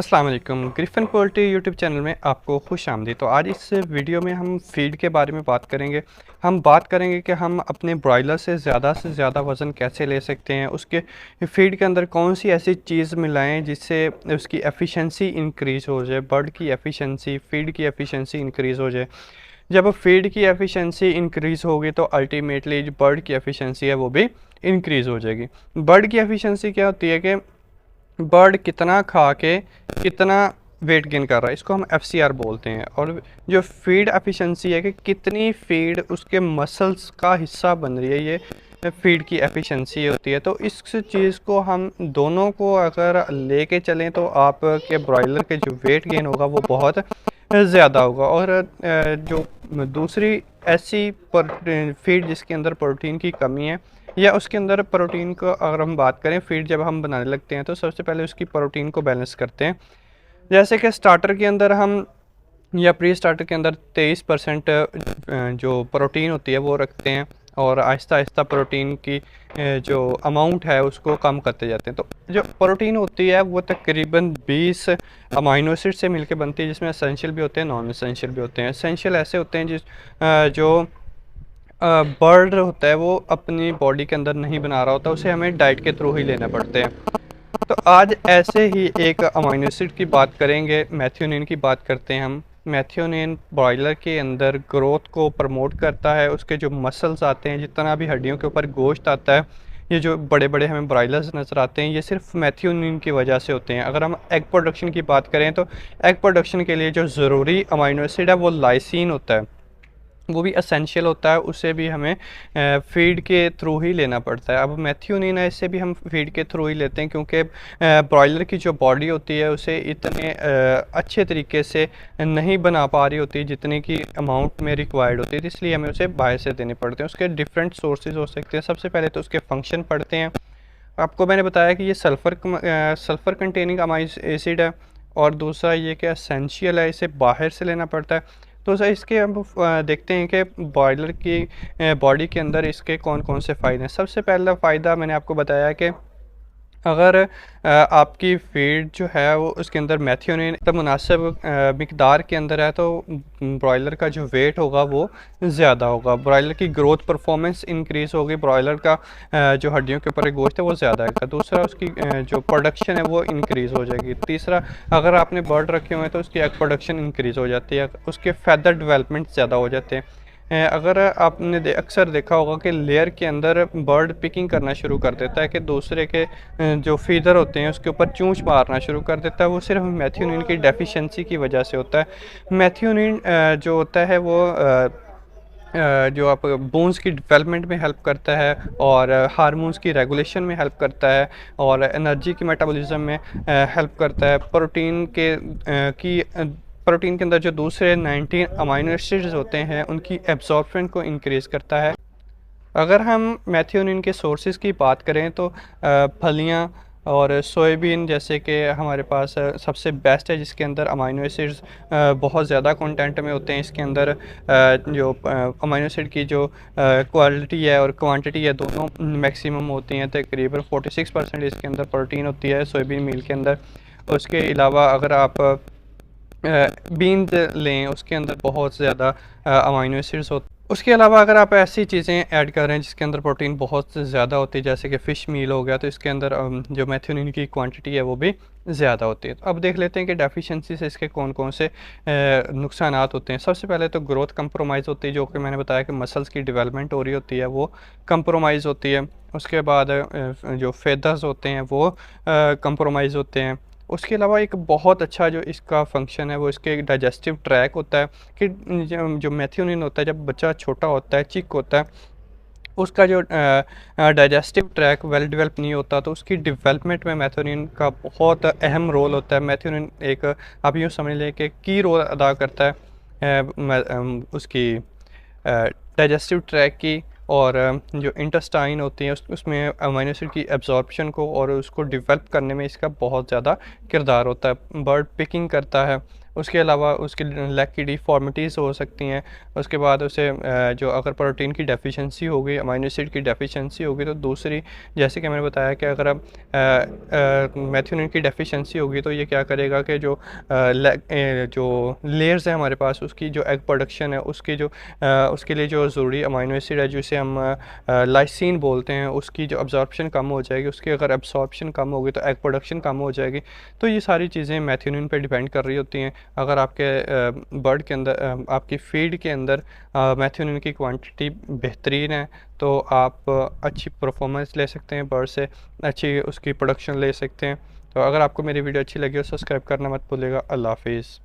अस्सलाम वालेकुम। Griffin poultry YouTube channel में आपको खुश आमदीद। तो आज इस वीडियो में हम फ़ीड के बारे में बात करेंगे। हम बात करेंगे कि हम अपने ब्रॉयलर से ज़्यादा वज़न कैसे ले सकते हैं, उसके फ़ीड के अंदर कौन सी ऐसी चीज़ मिलाएं जिससे उसकी एफ़िशिएंसी इंक्रीज़ हो जाए, बर्ड की एफ़िशिएंसी, फ़ीड की एफ़िशिएंसी इंक्रीज़ हो जाए। जब फ़ीड की एफ़िशिएंसी इंक्रीज़ होगी तो अल्टीमेटली जो बर्ड की एफ़िशिएंसी है वो भी इंक्रीज़ हो जाएगी। बर्ड की एफ़िशिएंसी क्या होती है कि बर्ड कितना खा के कितना वेट गेन कर रहा है, इसको हम एफसीआर बोलते हैं। और जो फीड एफिशिएंसी है कि कितनी फीड उसके मसल्स का हिस्सा बन रही है, ये फीड की एफिशिएंसी होती है। तो इस चीज़ को हम दोनों को अगर लेके चलें तो आपके ब्रॉयलर के जो वेट गेन होगा वो बहुत ज़्यादा होगा। और जो दूसरी ऐसी फीड जिसके अंदर प्रोटीन की कमी है या उसके अंदर प्रोटीन को अगर हम बात करें, फीड जब हम बनाने लगते हैं तो सबसे पहले उसकी प्रोटीन को बैलेंस करते हैं। जैसे कि स्टार्टर के अंदर हम या प्री स्टार्टर के अंदर 23% जो प्रोटीन होती है वो रखते हैं, और आहिस्ता आहिस्ता प्रोटीन की जो अमाउंट है उसको कम करते जाते हैं। तो जो प्रोटीन होती है वो तकरीबन 20 अमाइनो एसिड से मिलकर बनती है, जिसमें एसेंशियल भी होते हैं, नॉन एसेंशियल भी होते हैं। एसेंशियल ऐसे होते हैं जो बर्ड होता है वो अपनी बॉडी के अंदर नहीं बना रहा होता, उसे हमें डाइट के थ्रू ही लेना पड़ते हैं। तो आज ऐसे ही एक अमाइनो एसिड की बात करेंगे, मेथियोनिन की बात करते हैं हम। मेथियोनिन ब्रॉयलर के अंदर ग्रोथ को प्रमोट करता है, उसके जो मसल्स आते हैं, जितना भी हड्डियों के ऊपर गोश्त आता है, ये जो बड़े बड़े हमें ब्रॉयलर्स नज़र आते हैं, ये सिर्फ मेथियोनिन की वजह से होते हैं। अगर हम एग प्रोडक्शन की बात करें तो एग प्रोडक्शन के लिए जो ज़रूरी अमाइनो एसिड है वो लाइसिन होता है, वो भी एसेंशियल होता है, उसे भी हमें फीड के थ्रू ही लेना पड़ता है। अब मेथियोनिन है, इसे भी हम फीड के थ्रू ही लेते हैं, क्योंकि ब्रॉयलर की जो बॉडी होती है उसे इतने अच्छे तरीके से नहीं बना पा रही होती जितने की अमाउंट में रिक्वायर्ड होती है, तो इसलिए हमें उसे बाहर से देने पड़ते हैं। उसके डिफरेंट सोर्सेज हो सकते हैं। सबसे पहले तो उसके फंक्शन पढ़ते हैं। आपको मैंने बताया कि ये सल्फ़र कंटेनिंग अमाइनो एसिड है, और दूसरा ये कि एसेंशियल है, इसे बाहर से लेना पड़ता है। तो सर इसके हम देखते हैं कि बॉयलर की बॉडी के अंदर इसके कौन कौन से फ़ायदे हैं। सबसे पहला फ़ायदा मैंने आपको बताया कि अगर आपकी फीड जो है वो उसके अंदर मेथियोनिन तो मुनासिब मिकदार के अंदर है, तो ब्रॉयलर का जो वेट होगा वो ज़्यादा होगा, ब्रॉयलर की ग्रोथ परफॉर्मेंस इंक्रीज़ होगी, ब्रॉयलर का जो हड्डियों के ऊपर गोश्त है वो ज़्यादा है। दूसरा, उसकी जो प्रोडक्शन है वो इंक्रीज़ हो जाएगी। तीसरा, अगर आपने बर्ड रखे हुए हैं तो उसकी एग प्रोडक्शन इंक्रीज़ हो जाती है, उसके फैदर डेवलपमेंट ज़्यादा हो जाते हैं। अगर आपने अक्सर देखा होगा कि लेयर के अंदर बर्ड पिकिंग करना शुरू कर देता है, कि दूसरे के जो फीदर होते हैं उसके ऊपर चूंच मारना शुरू कर देता है, वो सिर्फ मेथियोनिन की डेफिशिएंसी की वजह से होता है। मेथियोनिन जो होता है वो जो आप बोन्स की डेवलपमेंट में हेल्प करता है, और हार्मोन्स की रेगुलेशन में हेल्प करता है, और एनर्जी की मेटाबॉलिज्म में हेल्प करता है। प्रोटीन के अंदर जो दूसरे 19 अमाइनो एसिड्स होते हैं उनकी एब्जॉर्प्शन को इंक्रीज़ करता है। अगर हम मेथियोनिन के सोर्सेज की बात करें तो फलियां और सोयाबीन जैसे कि हमारे पास सबसे बेस्ट है, जिसके अंदर अमाइनो एसिड्स बहुत ज़्यादा कंटेंट में होते हैं। इसके अंदर जो अमाइनो एसिड की जो क्वालिटी है और क्वांटिटी है दोनों मैक्सिमम होती हैं। तकरीबन 46% इसके अंदर प्रोटीन होती है सोयाबीन मील के अंदर। उसके अलावा अगर आप बीन्स लें, उसके अंदर बहुत ज़्यादा अमाइनो एसिड्स होते हैं। उसके अलावा अगर आप ऐसी चीज़ें ऐड कर रहे हैं जिसके अंदर प्रोटीन बहुत ज़्यादा होती है, जैसे कि फ़िश मील हो गया, तो इसके अंदर जो मेथियोनिन की क्वांटिटी है वो भी ज़्यादा होती है। तो अब देख लेते हैं कि डेफिशिएंसी से इसके कौन कौन से नुकसानात होते हैं। सबसे पहले तो ग्रोथ कंप्रोमाइज़ होती है, जो कि मैंने बताया कि मसल्स की डेवलपमेंट हो रही होती है वो कंप्रोमाइज़ होती है। उसके बाद जो फेदर्स होते हैं वो कंप्रोमाइज़ होते हैं। उसके अलावा एक बहुत अच्छा जो इसका फंक्शन है वो इसके डाइजेस्टिव ट्रैक होता है, कि जो मेथियोनिन होता है जब बच्चा छोटा होता है, चिक होता है, उसका जो डाइजेस्टिव ट्रैक वेल डेवलप नहीं होता, तो उसकी डेवलपमेंट में मेथियोनिन का बहुत अहम रोल होता है। मेथियोनिन एक, आप यूँ समझ लें कि की रोल अदा करता है उसकी डाइजेस्टिव ट्रैक की, और जो इंटेस्टाइन होती है उसमें अमीनो एसिड की एब्जॉर्प्शन को और उसको डेवलप करने में इसका बहुत ज़्यादा किरदार होता है। बर्ड पिकिंग करता है, उसके अलावा उसके लेग की डिफॉर्मिटीज़ हो सकती हैं। उसके बाद उसे जो अगर प्रोटीन की डेफिशिएंसी होगी, अमीनो एसिड की डेफिशिएंसी होगी, तो दूसरी जैसे कि मैंने बताया कि अगर अब मेथियोनिन की डेफिशिएंसी होगी तो ये क्या करेगा कि जो जो लेयर्स हैं हमारे पास, उसकी जो एग प्रोडक्शन है, उसके लिए जो ज़रूरी अमीनो एसिड है जिसे हम लाइसिन बोलते हैं, उसकी जो अब्जॉर्प्शन कम हो जाएगी। उसकी अगर अब्जॉर्प्शन कम होगी तो एग प्रोडक्शन कम हो जाएगी। तो ये सारी चीज़ें मेथियोनिन पे डिपेंड कर रही होती हैं। अगर आपके बर्ड के अंदर, आपकी फीड के अंदर मेथियोनिन की क्वांटिटी बेहतरीन है तो आप अच्छी परफॉर्मेंस ले सकते हैं, बर्ड से अच्छी उसकी प्रोडक्शन ले सकते हैं। तो अगर आपको मेरी वीडियो अच्छी लगी हो, सब्सक्राइब करना मत भूलिएगा। अल्लाह हाफिज़।